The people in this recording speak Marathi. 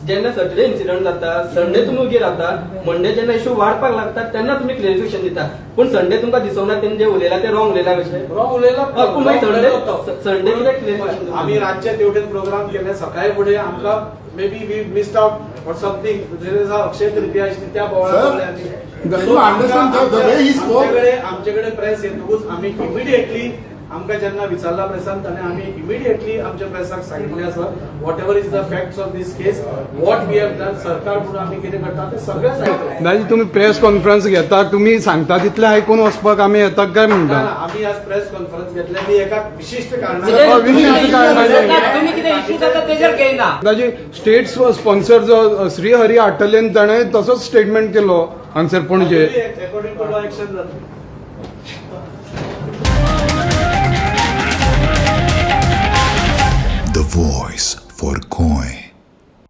जेन्ना सॅटर्डे इन्सिडंट जाता, संडे तुम्ही उगी राहता, मंडे जेन्ना इश्यू वाडपाक लागतात तेन्ना तुम्ही क्लिअरिफिकेशन दिता. पण संडे तुमकां दिसोना तेणी जे उलयला ते रॉंग उलयला कशें? रॉंग उलयला. पूण मागीर संडे कित्याक क्लिअरिफिकेशन? आम्ही रातच्या तेवटेन प्रोग्राम केले, सकाळी फुडें आमकां may be we missed out for something. Akshaya Tritiya आशिल्ली त्या आमच्याकडे प्रेस येतकूच आम्ही इमिडिएटली आमकां जेन्ना विचारला प्रेसान ताणें आमी इमिडिएटली आमच्या प्रेसाक सांगितलें आसा whatever is the facts of this case, what we have done. सरकार म्हणून आमी कितें करता ते सगळें सांगतलें. दाजी तुम्ही प्रेस कॉन्फरन्स घेता, तुम्ही सांगता तितलें आयकून वचपाक आमी येतात काय म्हणटा? आमी आज प्रेस कॉन्फरन्स घेतल्या ती एका विशिष्ट तुम्ही कितें इश्यू जाता तेजेर घेयना. दाजी स्टेट स्पॉन्सर जो श्री हरी आटलेन ताणें तसोच स्टेटमेंट केलो हांगसर पणजे. अकॉर्डिंग टू लॉ एक्शन जाता. The voice for Goy.